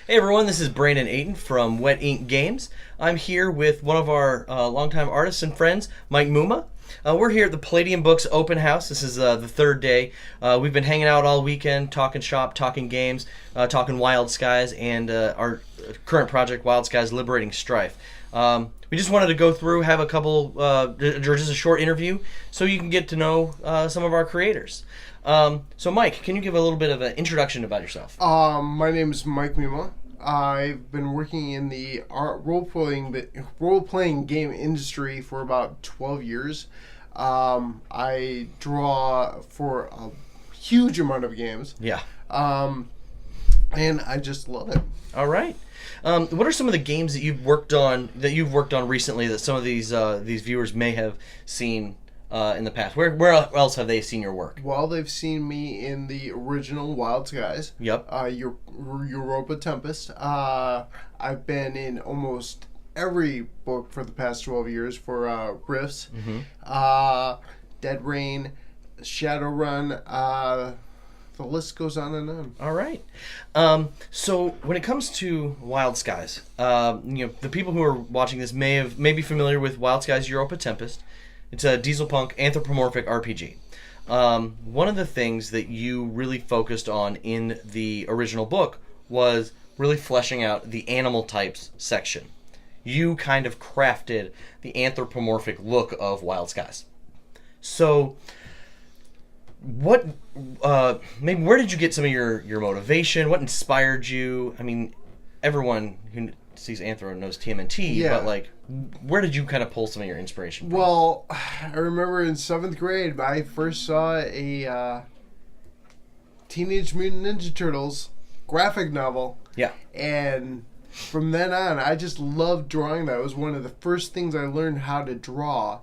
Hey everyone, this is Brandon Ayton from Wet Ink Games. I'm here with one of our longtime artists and friends, Mike Mumah. We're here at the Palladium Books open house. This is the third day. We've been hanging out all weekend, talking shop, talking games, talking Wild Skies, and our current project, Wild Skies Liberating Strife. We just wanted to go through, have a couple, or just a short interview, so you can get to know some of our creators. So Mike, can you give a little bit of an introduction about yourself? My name is Mike Mumah. I've been working in the role-playing game industry for about 12 years. I draw for a huge amount of games. Yeah. And I just love it. All right. What are some of the games that you've worked on recently that some of these viewers may have seen in the past? Where else have they seen your work? Well, they've seen me in the original Wild Skies. Yep. Europa Tempest. I've been in almost every book for the past 12 years for Rifts. Mm-hmm. Dead Rain, Shadowrun. The list goes on and on. All right. So when it comes to Wild Skies, the people who are watching this may be familiar with Wild Skies Europa Tempest. It's a dieselpunk anthropomorphic RPG. One of the things that you really focused on in the original book was really fleshing out the animal types section. You kind of crafted the anthropomorphic look of Wild Skies. So, where did you get some of your motivation? What inspired you? I mean, everyone who sees Anthro knows TMNT, Yeah. but where did you kind of pull some of your inspiration from? Well, I remember in 7th grade, I first saw a Teenage Mutant Ninja Turtles graphic novel. Yeah. And from then on, I just loved drawing that. It was one of the first things I learned how to draw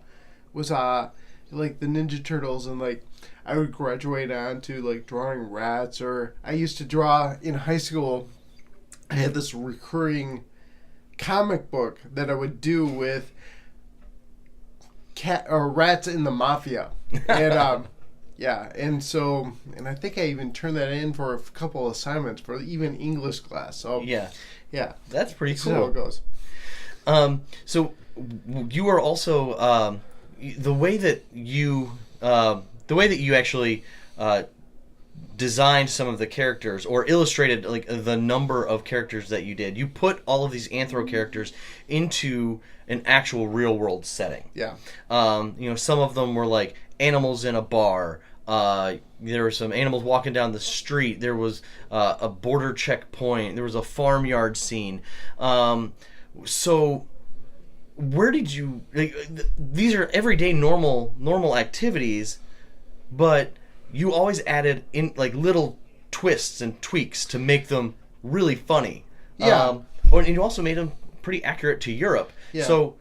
was the Ninja Turtles, and I would graduate on to drawing rats, or I used to draw in high school. I had this recurring comic book that I would do with rats in the mafia, and and I think I even turned that in for a couple assignments for even English class. So yeah, that's pretty that's cool. how it goes. So you are also the way that you actually designed some of the characters or illustrated the number of characters that you did. You put all of these anthro characters into an actual real world setting. Yeah. Some of them were like animals in a bar. There were some animals walking down the street. There was a border checkpoint. There was a farmyard scene. So where did you these are everyday normal activities, but you always added in little twists and tweaks to make them really funny. Yeah. And you also made them pretty accurate to Europe. Yeah. So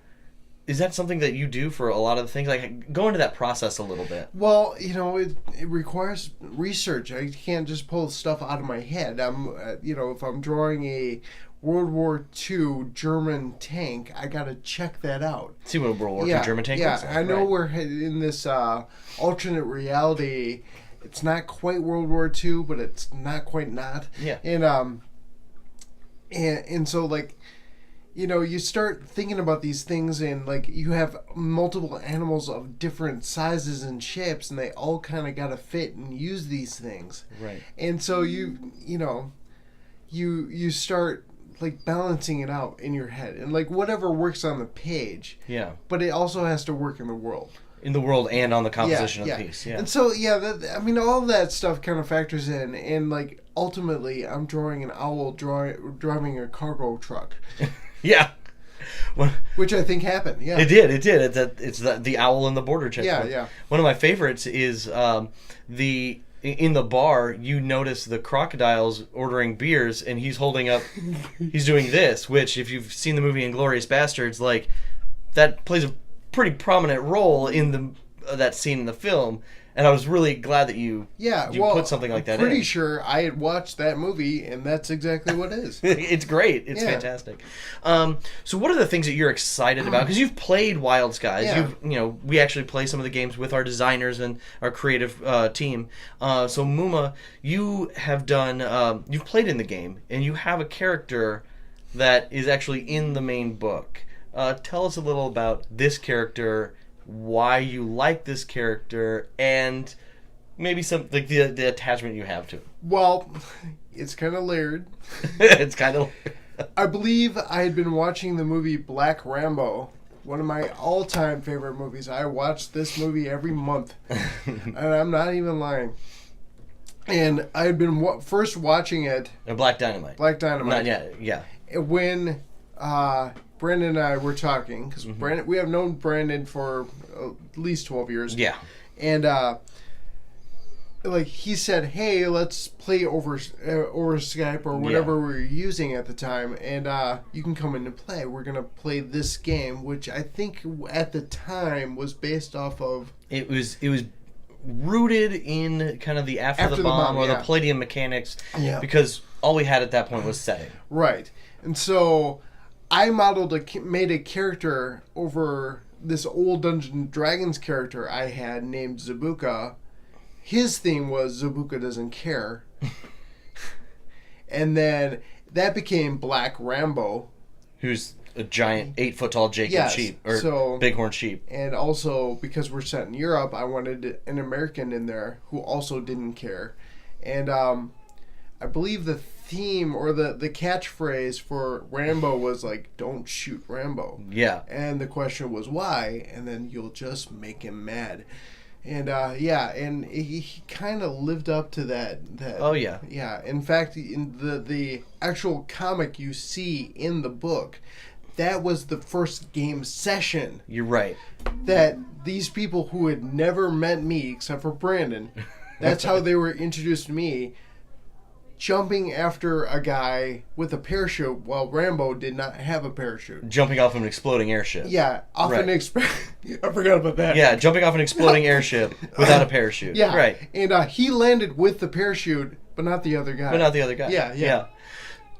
is that something that you do for a lot of the things? Go into that process a little bit. Well, it requires research. I can't just pull stuff out of my head. If I'm drawing a World War II German tank, I gotta check that out. See what World War II German tank looks like. I know right. we're in this alternate reality. It's not quite World War II, but it's not quite not. Yeah. And so you start thinking about these things, and you have multiple animals of different sizes and shapes, and they all kind of gotta fit and use these things. Right. And so you start balancing it out in your head, and whatever works on the page. Yeah. But it also has to work in the world. In the world and on the composition of the piece. Yeah. And so all that stuff kind of factors in, and ultimately I'm drawing an owl driving a cargo truck. Yeah. Which I think happened. Yeah. It did. It's the owl in the border checkpoint. Yeah. One of my favorites is in the bar, you notice the crocodiles ordering beers, and he's holding up, he's doing this, which if you've seen the movie Inglourious Bastards, that plays a pretty prominent role in that scene in the film. And I was really glad that you put something like that in. I'm pretty sure I had watched that movie, and that's exactly what it is. It's great. It's fantastic. So what are the things that you're excited about? Because you've played Wild Skies. Yeah. We actually play some of the games with our designers and our creative team. So Mumah, you have done. You've played in the game, and you have a character that is actually in the main book. Tell us a little about this character, why you like this character, and maybe some like the attachment you have to it. Well, it's kind of layered. It's kind of. I believe I had been watching the movie Black Rambo, one of my all-time favorite movies. I watch this movie every month, and I'm not even lying. And I had been first watching it. Black Dynamite. Black Dynamite. Not yet. Yeah. When Brandon and I were talking, because Brandon, we have known Brandon for at least 12 years. Yeah. And like he said, hey, let's play over Skype or whatever we were using at the time, and you can come in and play. We're gonna play this game, which I think at the time was based off of. It was rooted in kind of the after the bomb or the Palladium mechanics, because all we had at that point was setting. Right, and so I made a character over this old Dungeons and Dragons character I had named Zabuka. His theme was Zabuka doesn't care. And then that became Black Rambo. Who's a giant 8-foot-tall Jacob sheep, or bighorn sheep. And also, because we're set in Europe, I wanted an American in there who also didn't care. And I believe the theme or the catchphrase for Rambo was like, don't shoot Rambo. Yeah. And the question was why, and then you'll just make him mad. And and he kind of lived up to that. Oh yeah. Yeah. In fact, in the actual comic you see in the book, that was the first game session. You're right. That these people who had never met me, except for Brandon, that's how they were introduced to me. Jumping after a guy with a parachute while Rambo did not have a parachute. Jumping off an exploding airship. Yeah, I forgot about that. Yeah, jumping off an exploding airship without a parachute. Yeah, right. And he landed with the parachute, but not the other guy. Yeah.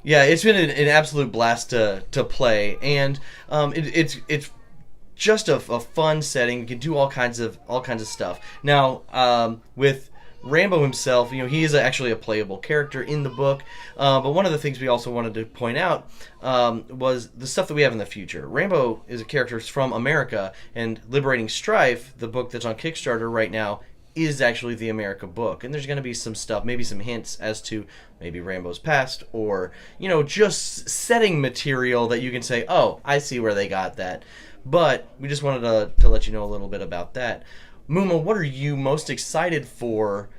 Yeah, it's been an absolute blast to play, and it's just a fun setting. You can do all kinds of stuff. Now, with Rambo himself, he is actually a playable character in the book. But one of the things we also wanted to point out was the stuff that we have in the future. Rambo is a character from America, and Liberating Strife, the book that's on Kickstarter right now, is actually the America book. And there's going to be some stuff, maybe some hints as to maybe Rambo's past, or, just setting material that you can say, oh, I see where they got that. But we just wanted to let you know a little bit about that. Mumah, what are you most excited for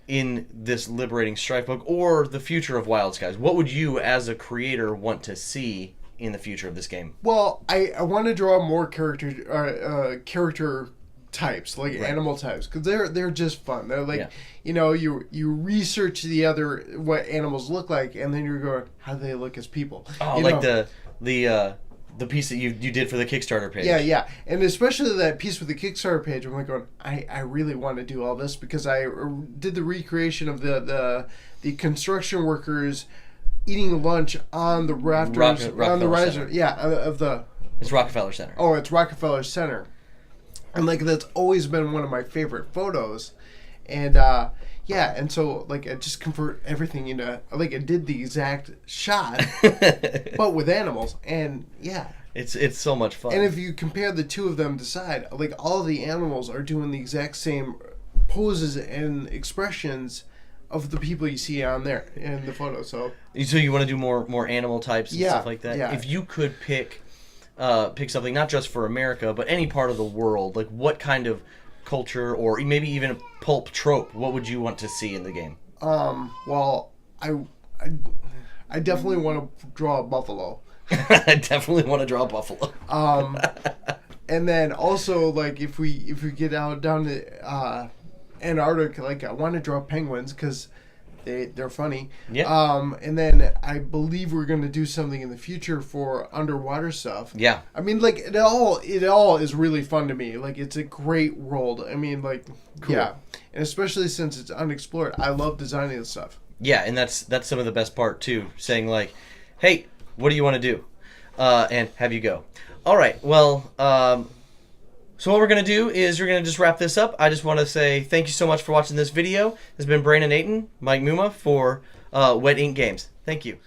in this Liberating Strife book or the future of Wild Skies? What would you, as a creator, want to see in the future of this game? Well, I want to draw more character types, like animal types, because they're just fun. They're like, you research what animals look like, and then you're going, how do they look as people? Oh, the piece that you did for the Kickstarter page. Yeah, and especially that piece with the Kickstarter page. I'm like going, I really want to do all this because I did the recreation of the construction workers eating lunch on the rafters on the riser. Yeah, of the. It's Rockefeller Center. Oh, it's Rockefeller Center, and that's always been one of my favorite photos, and. And so, I just convert everything into, I did the exact shot, but with animals, and, It's so much fun. And if you compare the two of them, decide, all the animals are doing the exact same poses and expressions of the people you see on there in the photo, so you want to do more animal types and stuff like that? Yeah. If you could pick something, not just for America, but any part of the world, what kind of culture or maybe even a pulp trope, what would you want to see in the game? Well, I definitely want to draw a buffalo. I definitely want to draw a buffalo. And then also if we get down to Antarctica, I want to draw penguins because they're funny. Yeah. And then I believe we're going to do something in the future for underwater stuff. Yeah. I mean, like it all is really fun to me. Like it's a great world. I mean, like Cool. yeah, and especially since it's unexplored, I love designing this stuff. Yeah, and that's some of the best part too. Saying like, "Hey, what do you want to do?" And have you go. All right. Well, so what we're gonna do is we're gonna just wrap this up. I just want to say thank you so much for watching this video. This has been Brandon Ayton, Mike Mumah for Wet Ink Games. Thank you.